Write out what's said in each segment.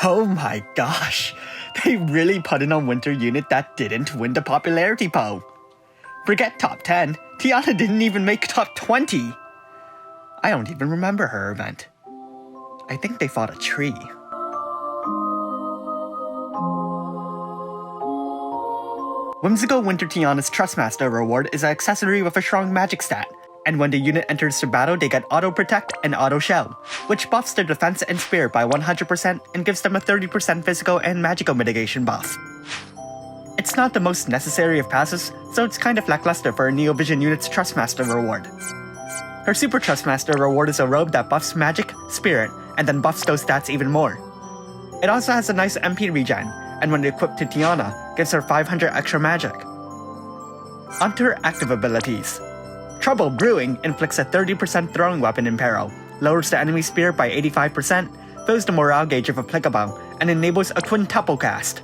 Oh my gosh, they really put in a winter unit that didn't win the popularity poll. Forget top 10, Tiana didn't even make top 20. I don't even remember her event. I think they fought a tree. Whimsical Winter Tiana's Trustmaster reward is an accessory with a strong magic stat, and when the unit enters the battle they get Auto Protect and Auto Shell, which buffs their defense and spirit by 100% and gives them a 30% physical and magical mitigation buff. It's not the most necessary of passes, so it's kind of lackluster for a Neovision unit's Trustmaster reward. Her Super Trustmaster reward is a robe that buffs magic, spirit, and then buffs those stats even more. It also has a nice MP regen, and when equipped to Tiana, gives her 500 extra magic. Onto her active abilities. Trouble Brewing inflicts a 30% throwing weapon in peril, lowers the enemy's spirit by 85%, fills the morale gauge if applicable, and enables a quintuple cast.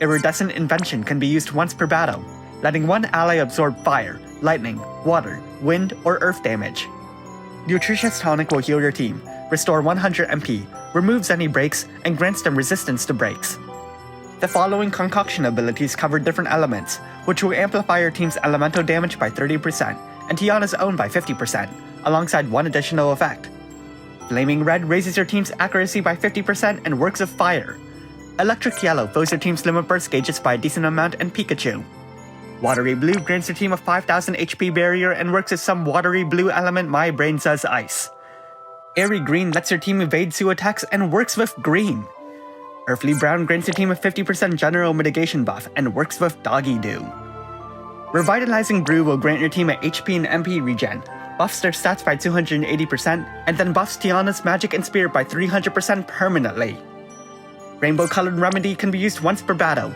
Iridescent Invention can be used once per battle, letting one ally absorb fire, lightning, water, wind, or earth damage. Nutritious Tonic will heal your team, restore 100 MP, removes any breaks, and grants them resistance to breaks. The following concoction abilities cover different elements, which will amplify your team's elemental damage by 30%, and Tiana's own by 50%, alongside one additional effect. Flaming Red raises your team's accuracy by 50% and works of fire. Electric Yellow fills your team's limit burst gauges by a decent amount and Pikachu. Watery Blue grants your team a 5000 HP barrier and works as some watery blue element My Brain Says Ice. Airy Green lets your team evade 2 attacks and works with green. Earthly Brown grants your team a 50% general mitigation buff and works with Doggy Doo. Revitalizing Brew will grant your team a HP and MP regen, buffs their stats by 280%, and then buffs Tiana's magic and spirit by 300% permanently. Rainbow Colored Remedy can be used once per battle.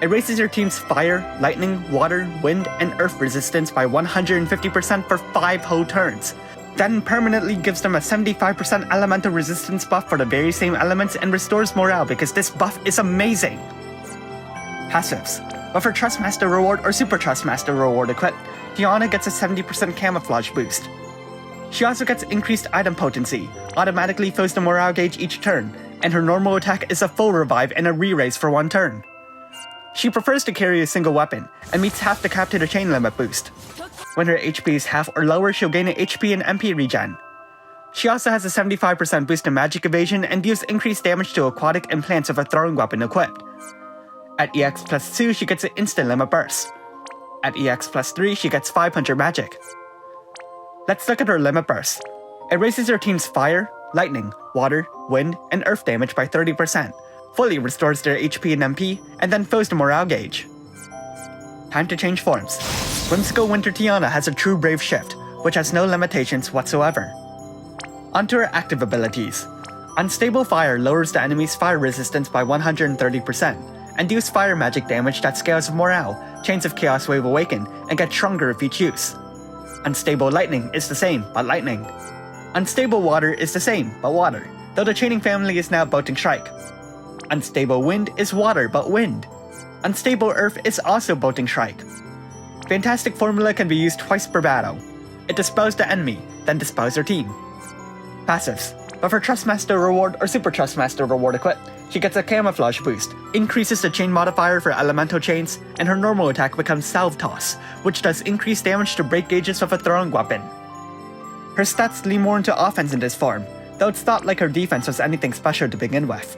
It raises your team's fire, lightning, water, wind, and earth resistance by 150% for 5 whole turns, then permanently gives them a 75% elemental resistance buff for the very same elements and restores morale because this buff is amazing. Passives. With her Trustmaster reward or Super Trustmaster reward equipped, Tiana gets a 70% camouflage boost. She also gets increased item potency, automatically fills the morale gauge each turn, and her normal attack is a full revive and a re-raise for 1 turn. She prefers to carry a single weapon, and meets half the cap to the chain limit boost. When her HP is half or lower, she'll gain an HP and MP regen. She also has a 75% boost in magic evasion and deals increased damage to aquatic and plants with a throwing weapon equipped. At EX plus 2, she gets an instant limit burst. At EX plus 3, she gets 500 magic. Let's look at her limit burst. It raises her team's fire, lightning, water, wind, and earth damage by 30%, fully restores their HP and MP, and then fills the morale gauge. Time to change forms. Whimsical Winter Tiana has a True Brave Shift, which has no limitations whatsoever. Onto her active abilities. Unstable Fire lowers the enemy's fire resistance by 130%, and deals fire magic damage that scales with morale, Chains of Chaos Wave Awaken, and gets stronger with each use. Unstable Lightning is the same, but lightning. Unstable Water is the same, but water, though the chaining family is now Bolting Strike. Unstable Wind is water, but wind. Unstable Earth is also Bolting Strike. Fantastic Formula can be used twice per battle. It dispels the enemy, then dispels their team. Passives. With her Trustmaster reward or Super Trustmaster reward equipped, she gets a camouflage boost, increases the chain modifier for elemental chains, and her normal attack becomes Salve Toss, which does increased damage to break gauges with a throwing weapon. Her stats lean more into offense in this form, though it's not like her defense was anything special to begin with.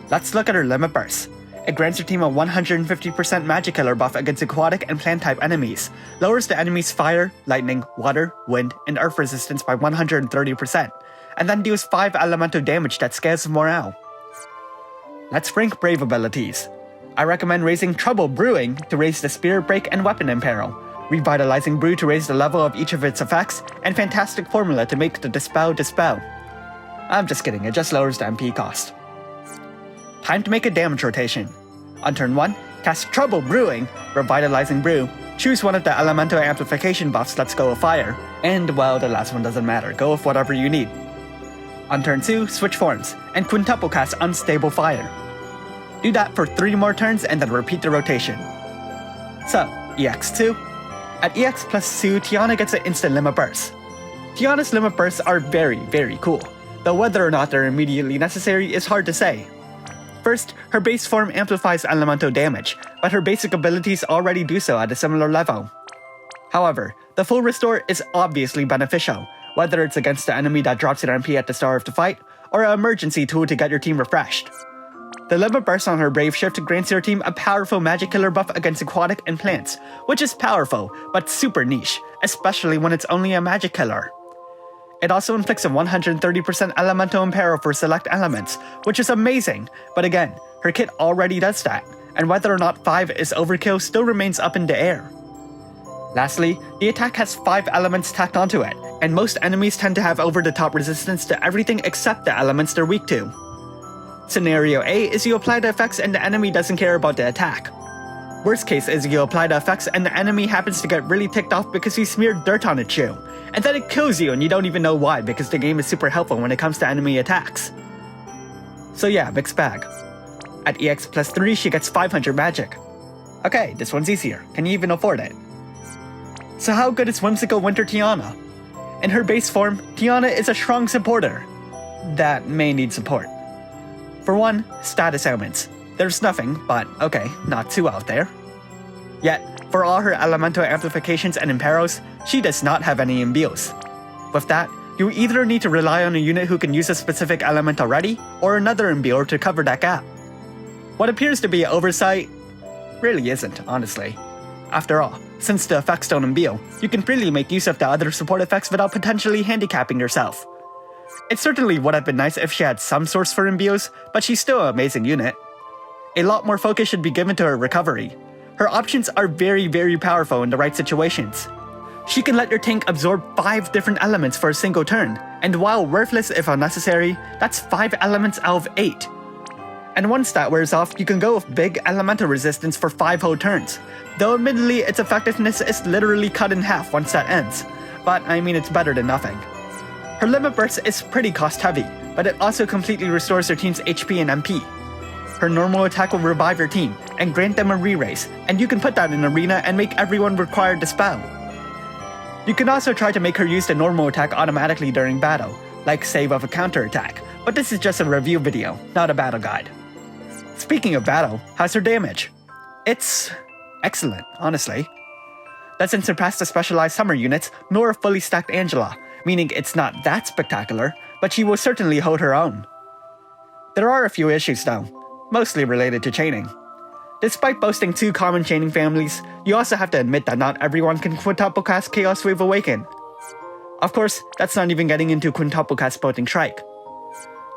Let's look at her limit burst. It grants your team a 150% magic killer buff against aquatic and plant type enemies, lowers the enemy's fire, lightning, water, wind, and earth resistance by 130%, and then deals 5 elemental damage that scales with morale. Let's rank Brave abilities. I recommend raising Trouble Brewing to raise the Spirit Break and Weapon in Peril, Revitalizing Brew to raise the level of each of its effects, and Fantastic Formula to make the Dispel. I'm just kidding, it just lowers the MP cost. Time to make a damage rotation. On turn 1, cast Trouble Brewing, Revitalizing Brew, choose one of the elemental amplification buffs, Let's Go with Fire, and well, the last one doesn't matter, go with whatever you need. On turn 2, switch forms, and quintuple cast Unstable Fire. Do that for 3 more turns and then repeat the rotation. So, EX2. At EX plus 2, Tiana gets an instant limit burst. Tiana's limit bursts are very, very cool. though whether or not they're immediately necessary is hard to say. First, her base form amplifies elemental damage, but her basic abilities already do so at a similar level. However, the full restore is obviously beneficial, whether it's against the enemy that drops your MP at the start of the fight, or an emergency tool to get your team refreshed. The limit burst on her Brave Shift grants your team a powerful magic killer buff against aquatic and plants, which is powerful, but super niche, especially when it's only a magic killer. It also inflicts a 130% elemental imperil for select elements, which is amazing, but again, her kit already does that, and whether or not 5 is overkill still remains up in the air. Lastly, the attack has 5 elements tacked onto it, and most enemies tend to have over-the-top resistance to everything except the elements they're weak to. Scenario A is you apply the effects and the enemy doesn't care about the attack. Worst case is you apply the effects and the enemy happens to get really ticked off because you smeared dirt on its shoe, and then it kills you and you don't even know why because the game is super helpful when it comes to enemy attacks. So yeah, mixed bag. At EX plus 3 she gets 500 magic. Okay, this one's easier. Can you even afford it? So how good is Whimsical Winter Tiana? In her base form, Tiana is a strong supporter that may need support. For one, status ailments. There's nothing, but okay, not too out there. Yet, for all her elemental amplifications and imperils, she does not have any imbues. With that, you either need to rely on a unit who can use a specific element already, or another imbuer to cover that gap. What appears to be an oversight really isn't, honestly. After all, since the effects don't imbue, you can freely make use of the other support effects without potentially handicapping yourself. It certainly would have been nice if she had some source for imbues, but she's still an amazing unit. A lot more focus should be given to her recovery. Her options are very powerful in the right situations. She can let your tank absorb 5 different elements for a single turn, and while worthless if unnecessary, that's 5 elements out of 8. And once that wears off, you can go with big elemental resistance for 5 whole turns, though admittedly its effectiveness is literally cut in half once that ends, but I mean it's better than nothing. Her limit burst is pretty cost heavy, but it also completely restores your team's HP and MP. Her normal attack will revive your team, and grant them a re-raise, and you can put that in arena and make everyone required to spell. You can also try to make her use the normal attack automatically during battle, like save of a counter attack, but this is just a review video, not a battle guide. Speaking of battle, how's her damage? It's excellent, honestly. Doesn't surpass the specialized summer units, nor a fully stacked Angela, meaning it's not that spectacular, but she will certainly hold her own. There are a few issues though, mostly related to chaining. Despite boasting 2 common chaining families, you also have to admit that not everyone can quintuple cast Chaos Wave Awaken. Of course, that's not even getting into quintuple cast Bolting Strike.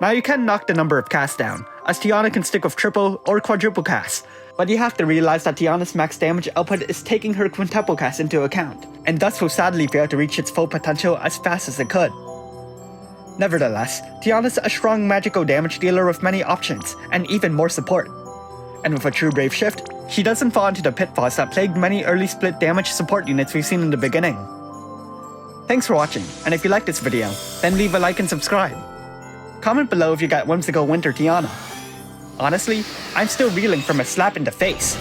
Now you can knock the number of casts down, as Tiana can stick with triple or quadruple casts, but you have to realize that Tiana's max damage output is taking her quintuple cast into account, and thus will sadly fail to reach its full potential as fast as it could. Nevertheless, Tiana's a strong magical damage dealer with many options, and even more support. And with a true Brave Shift, she doesn't fall into the pitfalls that plagued many early split damage support units we've seen in the beginning. Thanks for watching, and if you liked this video, then leave a like and subscribe. Comment below if you got Whimsical Winter Tiana. Honestly, I'm still reeling from a slap in the face.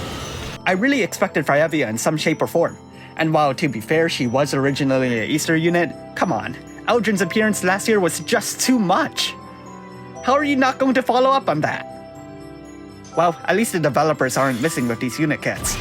I really expected Freyevia in some shape or form, and while to be fair she was originally an Easter unit, come on, Eldryn's appearance last year was just too much. How are you not going to follow up on that? Well, at least the developers aren't missing with these unit kits,